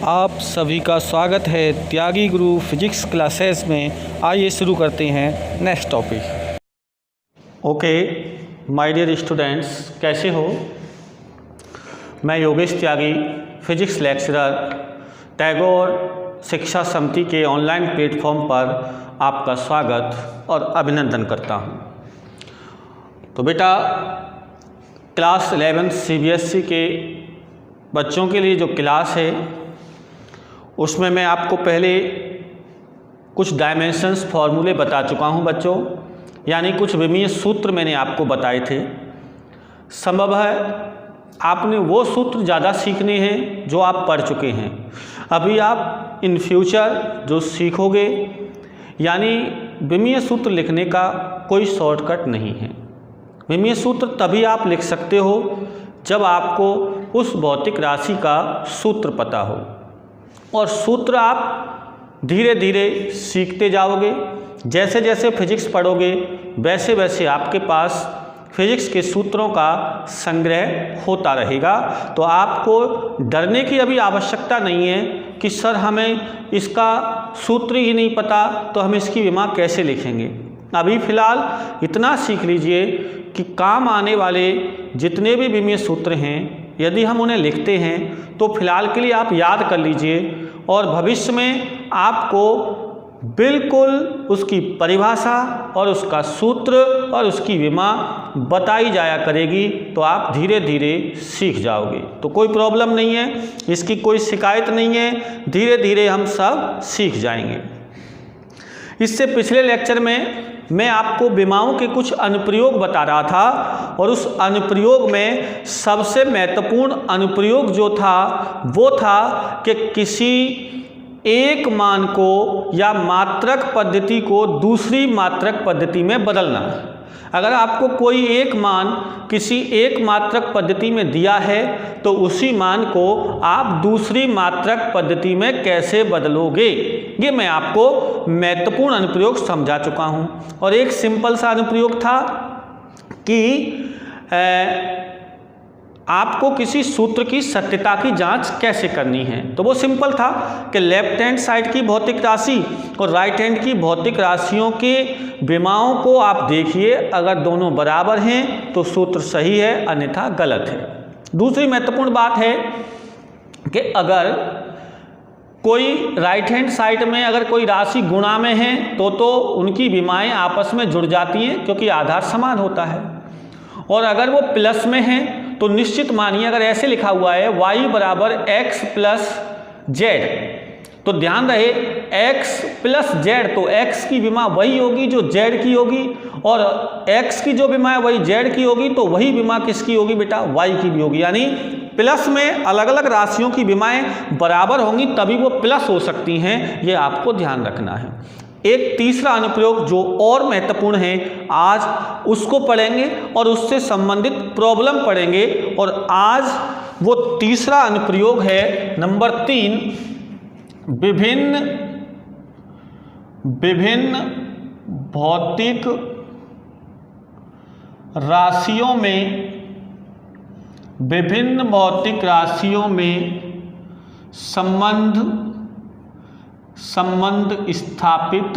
आप सभी का स्वागत है त्यागी गुरु फिजिक्स क्लासेस में। आइए शुरू करते हैं next topic. Okay my dear students, कैसे हो? मैं योगेश त्यागी, फिजिक्स लेक्चरर, टैगोर शिक्षा समिति के ऑनलाइन प्लेटफॉर्म पर आपका स्वागत और अभिनंदन करता हूँ। तो बेटा, क्लास 11 CBSE के बच्चों के लिए जो क्लास है उसमें मैं आपको पहले कुछ डायमेंशंस फॉर्मूले बता चुका हूं बच्चों, यानी कुछ विमीय सूत्र मैंने आपको बताए थे। संभव है आपने वो सूत्र ज़्यादा सीखने हैं जो आप पढ़ चुके हैं। अभी आप इन फ्यूचर जो सीखोगे, यानी विमीय सूत्र लिखने का कोई शॉर्टकट नहीं है। विमीय सूत्र तभी आप लिख सकते हो जब आपको उस भौतिक राशि का सूत्र पता हो, और सूत्र आप धीरे धीरे सीखते जाओगे। जैसे जैसे फिजिक्स पढ़ोगे वैसे वैसे आपके पास फिजिक्स के सूत्रों का संग्रह होता रहेगा। तो आपको डरने की अभी आवश्यकता नहीं है कि सर हमें इसका सूत्र ही नहीं पता तो हम इसकी विमा कैसे लिखेंगे। अभी फ़िलहाल इतना सीख लीजिए कि काम आने वाले जितने भी विमीय सूत्र हैं, यदि हम उन्हें लिखते हैं तो फिलहाल के लिए आप याद कर लीजिए, और भविष्य में आपको बिल्कुल उसकी परिभाषा और उसका सूत्र और उसकी विमा बताई जाया करेगी, तो आप धीरे धीरे सीख जाओगे। तो कोई प्रॉब्लम नहीं है, इसकी कोई शिकायत नहीं है, धीरे धीरे हम सब सीख जाएंगे। इससे पिछले लेक्चर में मैं आपको विमाओं के कुछ अनुप्रयोग बता रहा था, और उस अनुप्रयोग में सबसे महत्वपूर्ण अनुप्रयोग जो था वो था कि किसी एक मान को या मात्रक पद्धति को दूसरी मात्रक पद्धति में बदलना। अगर आपको कोई एक मान किसी एक मात्रक पद्धति में दिया है तो उसी मान को आप दूसरी मात्रक पद्धति में कैसे बदलोगे, ये मैं आपको महत्वपूर्ण अनुप्रयोग समझा चुका हूँ। और एक सिंपल सा अनुप्रयोग था कि आपको किसी सूत्र की सत्यता की जांच कैसे करनी है। तो वो सिंपल था कि लेफ्ट हैंड साइड की भौतिक राशि और राइट हैंड की भौतिक राशियों के विमाओं को आप देखिए, अगर दोनों बराबर हैं तो सूत्र सही है, अन्यथा गलत है। दूसरी महत्वपूर्ण बात है कि अगर कोई राइट हैंड साइड में अगर कोई राशि गुणा में है तो उनकी विमाएँ आपस में जुड़ जाती हैं, क्योंकि आधार समान होता है। और अगर वो प्लस में है तो निश्चित मानिए, अगर ऐसे लिखा हुआ है y बराबर x प्लस जेड, तो ध्यान रहे x प्लस जेड, तो x की विमा वही होगी जो z की होगी, और x की जो विमा है वही z की होगी, तो वही विमा किसकी होगी बेटा? y की भी होगी। यानी प्लस में अलग अलग राशियों की विमाएं बराबर होंगी तभी वो प्लस हो सकती हैं, ये आपको ध्यान रखना है। एक तीसरा अनुप्रयोग जो और महत्वपूर्ण है, आज उसको पढ़ेंगे और उससे संबंधित प्रॉब्लम पढ़ेंगे। और आज वो तीसरा अनुप्रयोग है नंबर 3, विभिन्न भौतिक राशियों में संबंध स्थापित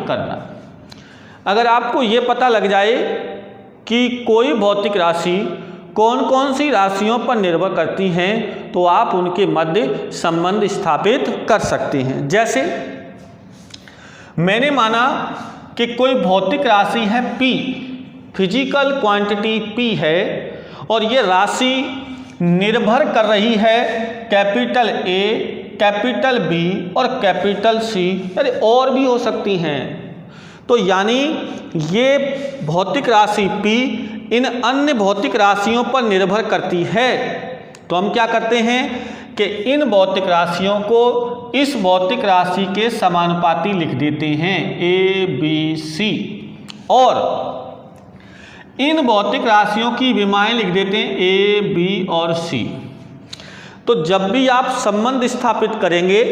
करना। अगर आपको ये पता लग जाए कि कोई भौतिक राशि कौन कौन सी राशियों पर निर्भर करती हैं, तो आप उनके मध्य संबंध स्थापित कर सकते हैं। जैसे मैंने माना कि कोई भौतिक राशि है P, फिजिकल क्वांटिटी P है, और ये राशि निर्भर कर रही है कैपिटल A, कैपिटल B और कैपिटल C, अरे और भी हो सकती हैं। तो यानी ये भौतिक राशि P इन अन्य भौतिक राशियों पर निर्भर करती है। तो हम क्या करते हैं कि इन भौतिक राशियों को इस भौतिक राशि के समानुपाती लिख देते हैं A, B, C, और इन भौतिक राशियों की विमाएं लिख देते हैं A, B और C। तो जब भी आप संबंध स्थापित करेंगे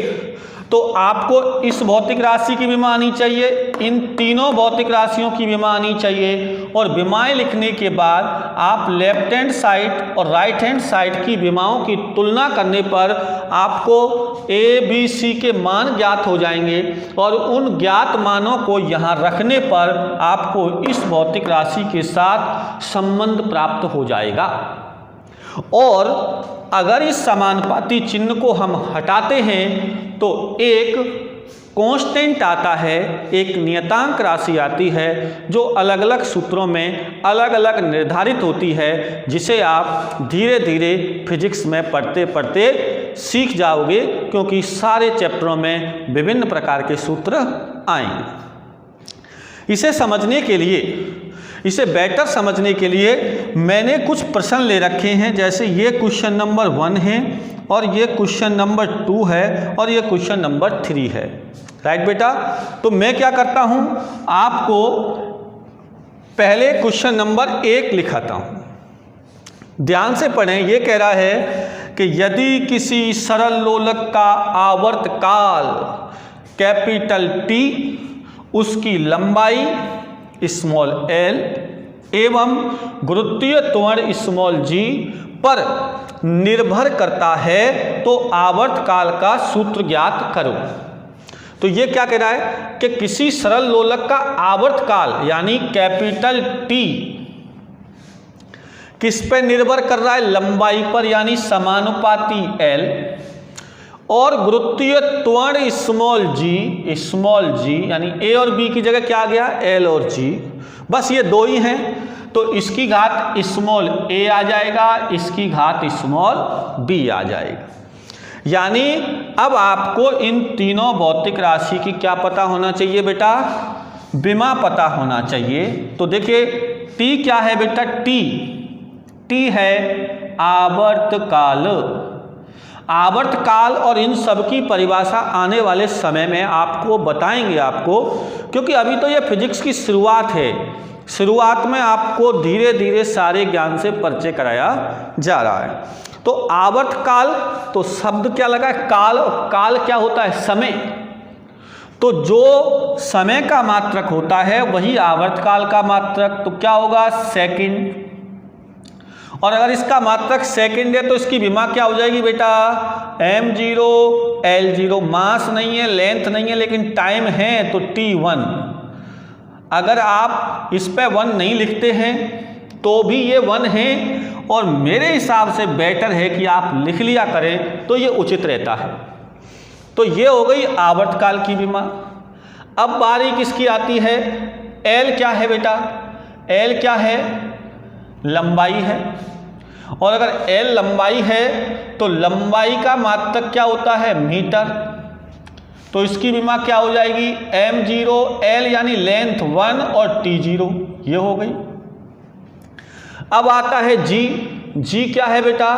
तो आपको इस भौतिक राशि की विमा आनी चाहिए, इन तीनों भौतिक राशियों की विमा आनी चाहिए, और विमाएं लिखने के बाद आप लेफ्ट हैंड साइड और राइट हैंड साइड की विमाओं की तुलना करने पर आपको ए बी सी के मान ज्ञात हो जाएंगे, और उन ज्ञात मानों को यहाँ रखने पर आपको इस भौतिक राशि के साथ संबंध प्राप्त हो जाएगा। और अगर इस समानुपाती चिन्ह को हम हटाते हैं तो एक कांस्टेंट आता है, एक नियतांक राशि आती है जो अलग अलग सूत्रों में अलग अलग निर्धारित होती है, जिसे आप धीरे धीरे फिजिक्स में पढ़ते पढ़ते सीख जाओगे, क्योंकि सारे चैप्टरों में विभिन्न प्रकार के सूत्र आएंगे। इसे समझने के लिए, इसे बेटर समझने के लिए मैंने कुछ प्रश्न ले रखे हैं, जैसे ये क्वेश्चन नंबर 1 है, और ये क्वेश्चन नंबर 2 है, और ये क्वेश्चन नंबर 3 है। राइट बेटा, तो मैं क्या करता हूँ, आपको पहले क्वेश्चन नंबर 1 लिखाता हूँ, ध्यान से पढ़ें। ये कह रहा है कि यदि किसी सरल लोलक का आवर्तकाल कैपिटल T, उसकी लंबाई स्मॉल l एवं गुरुत्वीय त्वरण स्मॉल g पर निर्भर करता है तो आवर्तकाल का सूत्र ज्ञात करो। तो ये क्या कह रहा है कि किसी सरल लोलक का आवर्तकाल यानी कैपिटल T किस पे निर्भर कर रहा है, लंबाई पर यानी समानुपाती l, और गुरुत्वीय त्वरण स्मॉल g यानी a और b की जगह क्या आ गया, l और g, बस ये दो ही हैं, तो इसकी घात स्मॉल a आ जाएगा, इसकी घात स्मॉल b आ जाएगा। यानी अब आपको इन तीनों भौतिक राशि की क्या पता होना चाहिए बेटा, विमा पता होना चाहिए। तो देखिए T क्या है बेटा, T है आवर्तकाल। आवर्तकाल और इन सब की परिभाषा आने वाले समय में आपको बताएंगे आपको, क्योंकि अभी तो ये फिजिक्स की शुरुआत है, शुरुआत में आपको धीरे धीरे सारे ज्ञान से परिचय कराया जा रहा है। तो आवर्तकाल, तो शब्द क्या लगा है, काल, काल क्या होता है, समय, तो जो समय का मात्रक होता है वही आवर्तकाल का मात्रक, तो क्या होगा, सेकंड। और अगर इसका मात्रक सेकंड है तो इसकी विमा क्या हो जाएगी बेटा, m0 l0, मास नहीं है, लेंथ नहीं है, लेकिन टाइम है तो t1। अगर आप इस पे 1 नहीं लिखते हैं तो भी ये 1 है, और मेरे हिसाब से बेटर है कि आप लिख लिया करें तो ये उचित रहता है। तो ये हो गई आवर्तकाल की विमा। अब बारी किसकी आती है, l क्या है बेटा, l क्या है, लंबाई है, और अगर l लंबाई है तो लंबाई का मात्रक क्या होता है, मीटर, तो इसकी विमा क्या हो जाएगी, m0 l यानी लेंथ 1 और t0, ये हो गई। अब आता है g क्या है बेटा,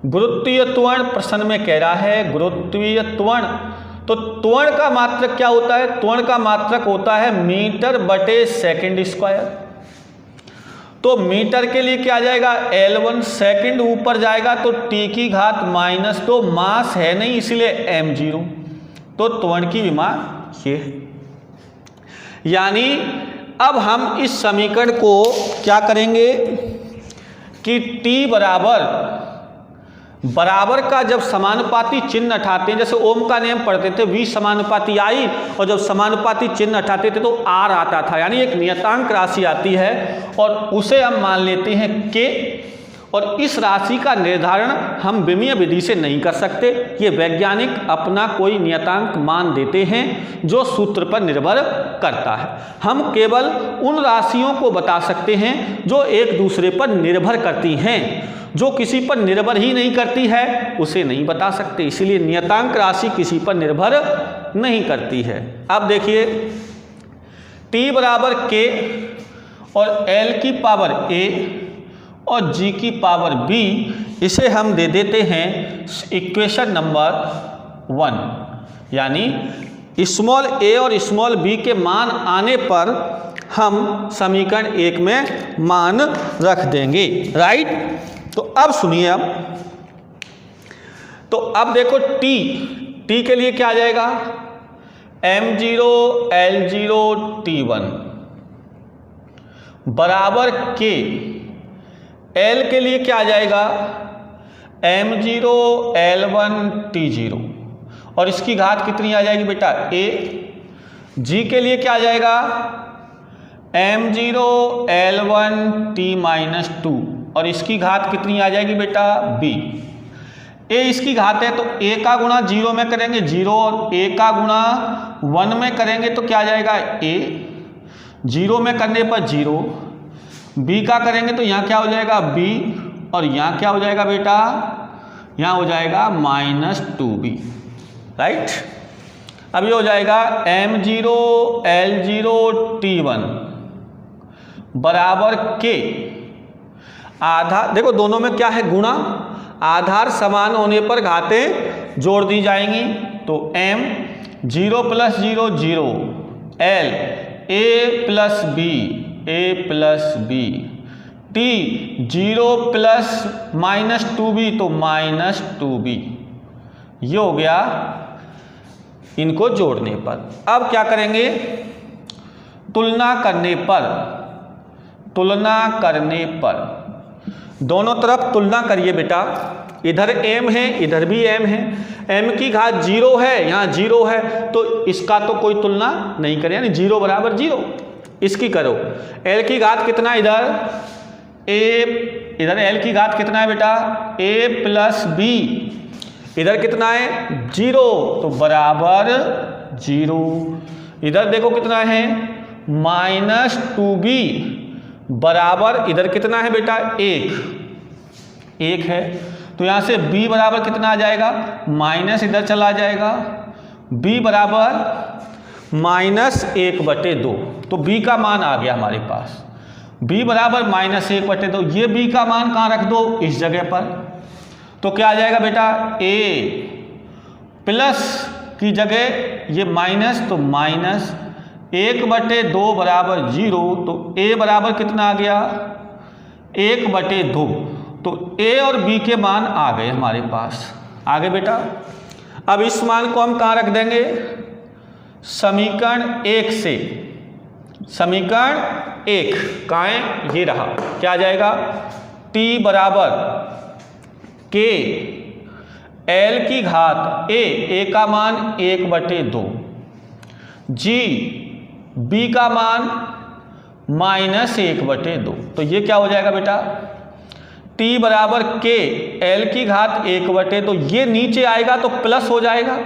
गुरुत्वीय त्वरण, प्रश्न में कह रहा है गुरुत्वीय त्वरण, तो त्वरण का मात्रक क्या होता है, त्वरण का मात्रक होता है मीटर बटे सेकंड स्क्वायर। तो मीटर के लिए क्या आ जाएगा, L1, सेकंड ऊपर जाएगा तो t की घात -2, मास है नहीं इसलिए m0, तो त्वरण की विमा ये है। यानी अब हम इस समीकरण को क्या करेंगे कि t बराबर का जब समानुपाती चिन्ह हटाते हैं, जैसे ओम का नियम पढ़ते थे, v समानुपाती I, और जब समानुपाती चिन्ह हटाते थे तो r आता था, यानी एक नियतांक राशि आती है और उसे हम मान लेते हैं k, और इस राशि का निर्धारण हम विमीय विधि से नहीं कर सकते, ये वैज्ञानिक अपना कोई नियतांक मान देते हैं जो सूत्र पर निर्भर करता है। हम केवल उन राशियों को बता सकते हैं जो एक दूसरे पर निर्भर करती हैं, जो किसी पर निर्भर ही नहीं करती है उसे नहीं बता सकते, इसीलिए नियतांक राशि किसी पर निर्भर नहीं करती है। अब देखिए t बराबर k और l की पावर a और g की पावर b, इसे हम दे देते हैं इक्वेशन नंबर 1, यानी स्मॉल a और स्मॉल b के मान आने पर हम समीकरण 1 में मान रख देंगे। राइट, तो अब सुनिए, अब तो अब देखो t टी के लिए क्या आ जाएगा, m0 L0 T1 बराबर के, L के लिए क्या आ जाएगा, m0 L1 T0 और इसकी घात कितनी आ जाएगी बेटा, a। g के लिए क्या आ जाएगा, m0 L1 T-2 और इसकी घात कितनी आ जाएगी बेटा, b। a इसकी घात है तो a का गुणा 0 में करेंगे 0 और a का गुणा 1 में करेंगे तो क्या आ जाएगा, a। 0 में करने पर 0, b का करेंगे तो यहाँ क्या हो जाएगा, b और यहाँ क्या हो जाएगा बेटा, यहाँ हो जाएगा -2b, राइट। अब ये हो जाएगा m0 L0 T1 बराबर के, आधार देखो दोनों में क्या है, गुणा, आधार समान होने पर घातें जोड़ दी जाएंगी तो m 0 + 0 0 L a + b t 0 + -2b तो -2b, ये हो गया इनको जोड़ने पर। अब क्या करेंगे, तुलना करने पर दोनों तरफ तुलना करिए बेटा, इधर m है इधर भी m है, m की घात 0 है यहाँ 0 है तो इसका तो कोई तुलना नहीं करें, यानी 0 बराबर 0। इसकी करो, l की घात कितना इधर a, इधर l की घात कितना है बेटा, a + b, इधर कितना है 0 तो बराबर 0। इधर देखो कितना है -2b बराबर, इधर कितना है बेटा 1 है तो यहाँ से b बराबर कितना आ जाएगा, माइनस इधर चला जाएगा, b बराबर -1/2 तो b का मान आ गया हमारे पास, b बराबर -1/2। ये b का मान कहाँ रख दो, इस जगह पर, तो क्या आ जाएगा बेटा, a प्लस की जगह ये माइनस तो -1/2 बराबर 0 तो a बराबर कितना आ गया, 1/2 तो a और b के मान आ गए हमारे पास। आगे बेटा, अब इस मान को हम कहाँ रख देंगे, समीकरण 1 से, समीकरण 1 कहाँ है, ये रहा, क्या आ जाएगा, t बराबर k l की घात a का मान 1/2, g b का मान -1/2 तो ये क्या हो जाएगा बेटा, t बराबर k l की घात 1/2 तो ये नीचे आएगा तो प्लस हो जाएगा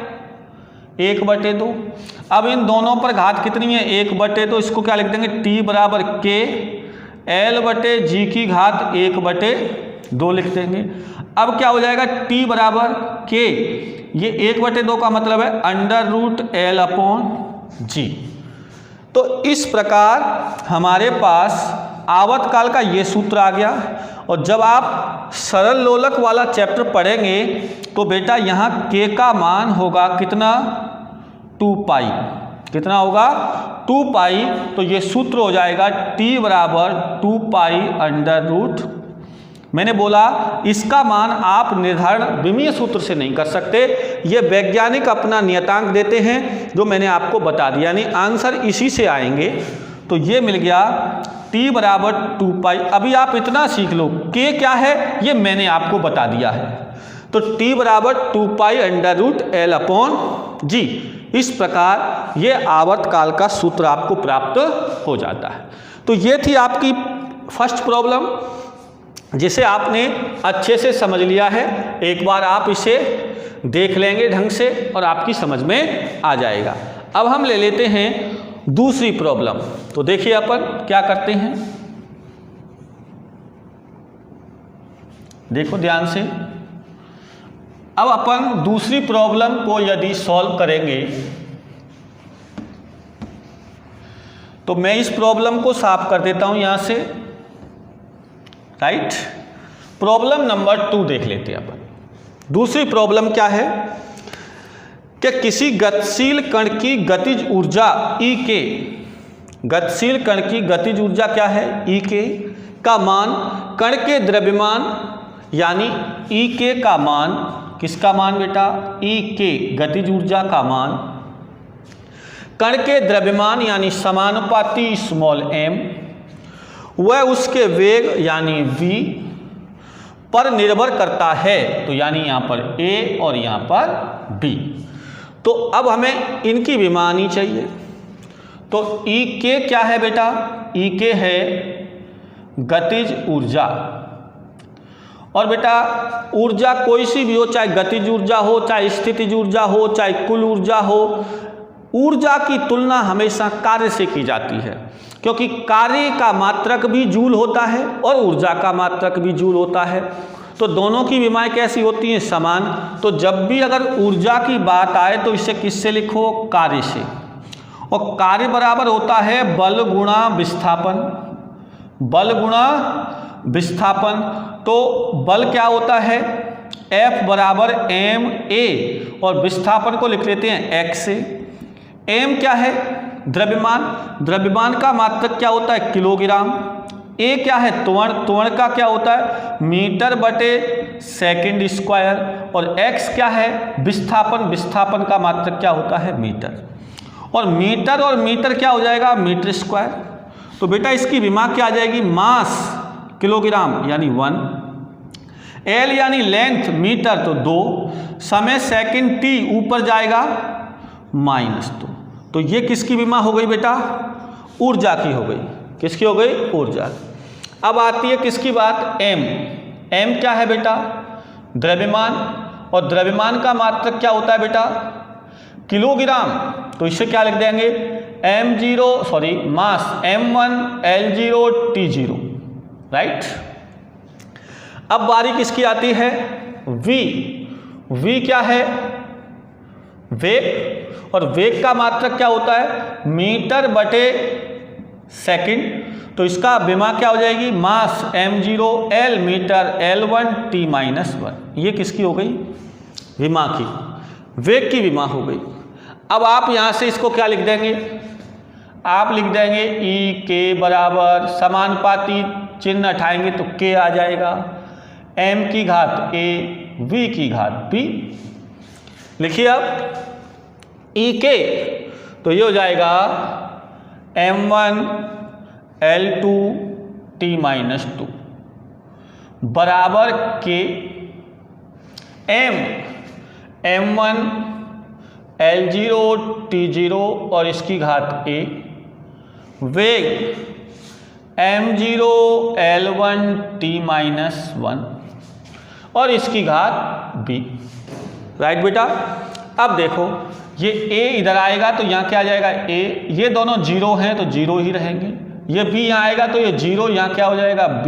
1/2। अब इन दोनों पर घात कितनी है, 1/2, तो इसको क्या लिख देंगे, t बराबर k l/g की घात 1/2 लिख देंगे। अब क्या हो जाएगा, t बराबर k, ये 1/2 का मतलब है √L/g। तो इस प्रकार हमारे पास आवर्तकाल का ये सूत्र आ गया। और जब आप सरल लोलक वाला चैप्टर पढ़ेंगे तो बेटा यहाँ k का मान होगा कितना, 2π, कितना होगा 2π, तो ये सूत्र हो जाएगा t बराबर 2π √ मैंने बोला इसका मान आप निर्धारण विमीय सूत्र से नहीं कर सकते, ये वैज्ञानिक अपना नियतांक देते हैं जो मैंने आपको बता दिया, यानी आंसर इसी से आएंगे। तो ये मिल गया t बराबर 2π। अभी आप इतना सीख लो k क्या है ये मैंने आपको बता दिया है, तो t बराबर 2π √L/g। इस प्रकार ये आवर्तकाल का सूत्र आपको प्राप्त हो जाता है। तो ये थी आपकी फर्स्ट प्रॉब्लम जिसे आपने अच्छे से समझ लिया है। एक बार आप इसे देख लेंगे ढंग से और आपकी समझ में आ जाएगा। अब हम ले लेते हैं दूसरी प्रॉब्लम। तो देखिए अपन क्या करते हैं, देखो ध्यान से। अब अपन दूसरी प्रॉब्लम को यदि सॉल्व करेंगे तो मैं इस प्रॉब्लम को साफ कर देता हूं यहां से, राइट। प्रॉब्लम नंबर 2 देख लेते हैं अपन। दूसरी प्रॉब्लम क्या है कि किसी गतिशील कण की गतिज ऊर्जा E के, गतिशील कण की गतिज ऊर्जा क्या है E के का मान कण के द्रव्यमान यानी E के का मान किसका मान बेटा? ई के गतिज ऊर्जा का मान कण के द्रव्यमान यानी समानुपाती स्मॉल m वह उसके वेग यानी v पर निर्भर करता है। तो यानी यहाँ पर a और यहाँ पर b। तो अब हमें इनकी विमानी चाहिए। तो ई के क्या है बेटा? ई के है गतिज ऊर्जा। और बेटा ऊर्जा कोई सी भी हो, चाहे गतिज ऊर्जा हो, चाहे स्थितिज ऊर्जा हो, चाहे कुल ऊर्जा हो, ऊर्जा की तुलना हमेशा कार्य से की जाती है, क्योंकि कार्य का मात्रक भी जूल होता है और ऊर्जा का मात्रक भी जूल होता है। तो दोनों की विमाएँ कैसी होती हैं? समान। तो जब भी अगर ऊर्जा की बात आए तो इसे किससे लिखो? कार्य से। और कार्य बराबर होता है बल गुणा विस्थापन। बल गुणा विस्थापन। तो बल क्या होता है? F बराबर m a और विस्थापन को लिख लेते हैं x से। m क्या है? द्रव्यमान। द्रव्यमान का मात्रक क्या होता है? किलोग्राम। a क्या है? त्वरण। त्वरण का क्या होता है? मीटर बटे सेकंड स्क्वायर। और x क्या है? विस्थापन। विस्थापन का मात्रक क्या होता है? मीटर। और मीटर क्या हो जाएगा? Metre square. तो बेटा इसकी विमा क्या आ जाएगी? मास किलोग्राम यानी 1, एल यानी लेंथ मीटर तो 2, समय सेकंड t ऊपर जाएगा -2। तो ये किसकी विमा हो गई बेटा? ऊर्जा की हो गई। किसकी हो गई? ऊर्जा। अब आती है किसकी बात? m क्या है बेटा? द्रव्यमान। और द्रव्यमान का मात्रक क्या होता है बेटा? किलोग्राम। तो इससे क्या लिख देंगे? मास m1 L0 T0, राइट। अब बारी किसकी आती है? v क्या है? वेग। और वेग का मात्रक क्या होता है? मीटर बटे सेकंड। तो इसका विमा क्या हो जाएगी? Mass m0 L metre L1 T-1। ये किसकी हो गई? विमा की। वेग की विमा हो गई। अब आप यहां से इसको क्या लिख देंगे? आप लिख देंगे ई के बराबर समानुपाती चिन्ह हटाएंगे तो के आ जाएगा, m की घात a v की घात b। लिखिए अब ई के, तो ये हो जाएगा m1 L2 T-2 बराबर के m1 L0 T0 और इसकी घात a, वेग m0 L1 T-1 और इसकी घात b, राइट बेटा। अब देखो ये a इधर आएगा तो यहाँ क्या आ जाएगा? a। ये दोनों जीरो हैं तो जीरो ही रहेंगे। ये b यहाँ आएगा तो ये जीरो, यहाँ क्या हो जाएगा? b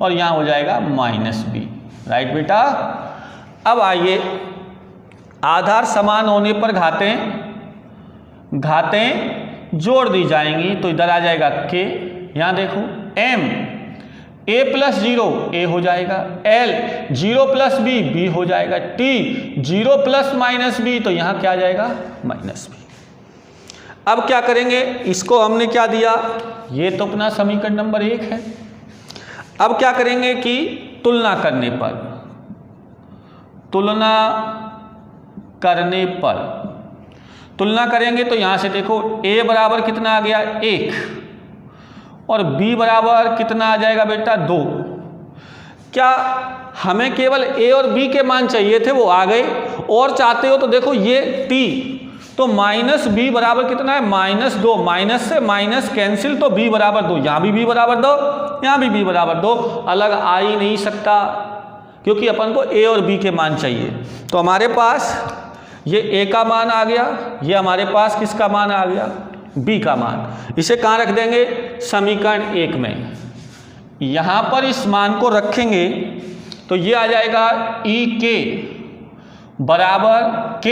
और यहाँ हो जाएगा -b, राइट बेटा। अब आइए आधार समान होने पर घातें जोड़ दी जाएंगी तो इधर आ जाएगा k। यहाँ देखो m a + 0 a हो जाएगा, l 0 + b b हो जाएगा, t 0 ± b तो यहाँ क्या आ जाएगा? -b। अब क्या करेंगे? इसको हमने क्या दिया? ये तो अपना समीकरण नंबर 1 है। अब क्या करेंगे कि तुलना करने करेंगे तो यहाँ से देखो a बराबर कितना आ गया? 1 और b बराबर कितना आ जाएगा बेटा? 2। क्या हमें केवल a और b के मान चाहिए थे, वो आ गए। और चाहते हो तो देखो ये t, तो -b बराबर कितना है? -2। माइनस से माइनस कैंसिल तो b बराबर 2। यहाँ भी b बराबर 2, यहाँ भी b बराबर 2, अलग आ ही नहीं सकता क्योंकि अपन को a और b के मान चाहिए। तो हमारे पास ये a का मान आ गया, ये हमारे पास किसका मान आ गया? b का मान। इसे कहाँ रख देंगे? समीकरण 1 में। यहाँ पर इस मान को रखेंगे तो ये आ जाएगा ई के बराबर k,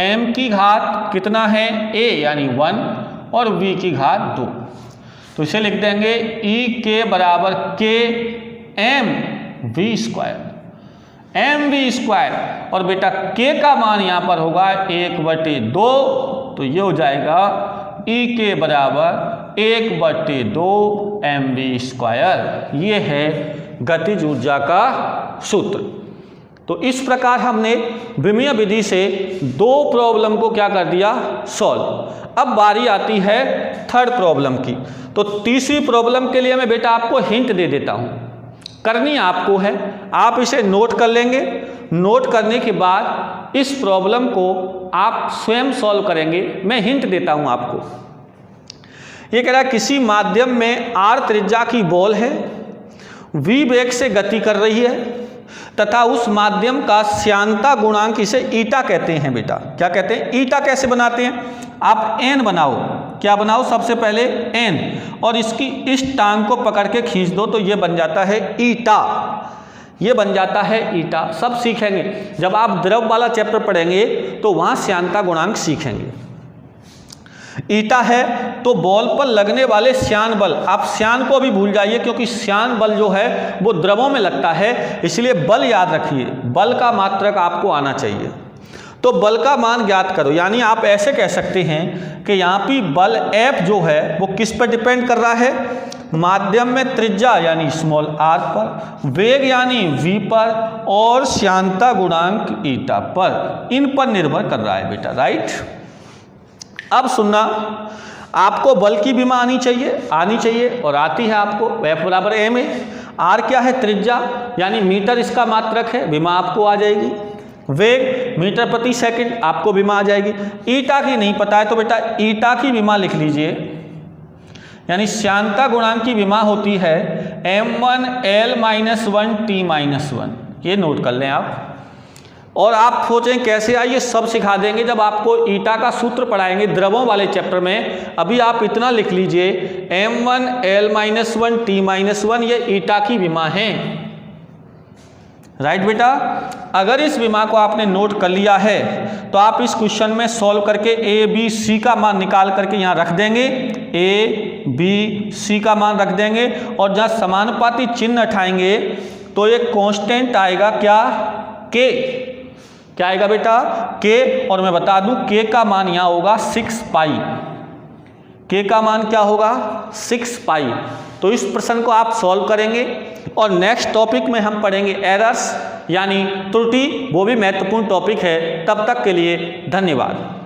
m की घात कितना है? a यानी 1 और v की घात 2। तो इसे लिख देंगे ई के बराबर k mv²। और बेटा k का मान यहाँ पर होगा 1/2, तो ये हो जाएगा ई के बराबर 1/2 mv²। ये है गतिज ऊर्जा का सूत्र। तो इस प्रकार हमने विमीय विधि से 2 प्रॉब्लम को क्या कर दिया, सॉल्व। अब बारी आती है थर्ड प्रॉब्लम की। तो तीसरी प्रॉब्लम के लिए मैं बेटा आपको हिंट दे देता हूँ, करनी आपको है, आप इसे नोट कर लेंगे। नोट करने के बाद इस प्रॉब्लम को आप स्वयं सॉल्व करेंगे। मैं हिंट देता हूँ आपको। ये कह रहा है किसी माध्यम में r त्रिज्या की बॉल है, v वेग से गति कर रही है तथा उस माध्यम का श्यानता गुणांक इसे ईटा कहते हैं। बेटा क्या कहते हैं, ईटा कैसे बनाते हैं, आप n बनाओ, क्या बनाओ, सबसे पहले n, और इसकी इस टांग को पकड़ के खींच दो तो ये बन जाता है ईटा, ये बन जाता है ईटा। सब सीखेंगे, जब आप द्रव वाला चैप्टर पढ़ेंगे तो वहाँ श्यानता गुणांक सीखेंगे। ईटा है तो बॉल पर लगने वाले श्यान बल, आप श्यान को भी भूल जाइए क्योंकि श्यान बल जो है वो द्रवों में लगता है, इसलिए बल याद रखिए, बल का मात्रक आपको आना चाहिए। तो बल का मान ज्ञात करो, यानी आप ऐसे कह सकते हैं कि यहाँ पे बल F जो है वो किस पर डिपेंड कर रहा है, माध्यम में त्रिज्या यानी स्मॉल r पर, वेग यानी v पर, और श्यानता गुणांक ईटा पर, इन पर निर्भर कर रहा है बेटा, राइट। अब सुनना, आपको बल की विमा आनी चाहिए और आती है आपको, F बराबर m है, r क्या है, त्रिज्या यानी मीटर इसका मात्रक है, विमा आपको आ जाएगी। वेग मीटर प्रति सेकंड आपको विमा आ जाएगी। ईटा की नहीं पता है तो बेटा ईटा की विमा लिख लीजिए, यानी श्यानता गुणांक की विमा होती है m1l-1t-1, ये नोट कर लें आप। और आप सोचें कैसे आई, ये सब सिखा देंगे जब आपको ईटा का सूत्र पढ़ाएंगे द्रवों वाले चैप्टर में। अभी आप इतना लिख लीजिए m1l-1t-1, ये ईटा की विमा है, राइट बेटा। अगर इस विमा को आपने नोट कर लिया है तो आप इस क्वेश्चन में सॉल्व करके a b c का मान निकाल करके यहाँ रख देंगे, a b c का मान रख देंगे, और जहाँ समानुपाती चिन्ह उठाएंगे तो एक कांस्टेंट आएगा, क्या, k, क्या आएगा बेटा, k। और मैं बता दूं k का मान यहाँ होगा 6 पाई, k का मान क्या होगा, 6 पाई। तो इस प्रश्न को आप सॉल्व करेंगे और नेक्स्ट टॉपिक में हम पढ़ेंगे एरर्स यानी त्रुटि, वो भी महत्वपूर्ण टॉपिक है। तब तक के लिए धन्यवाद।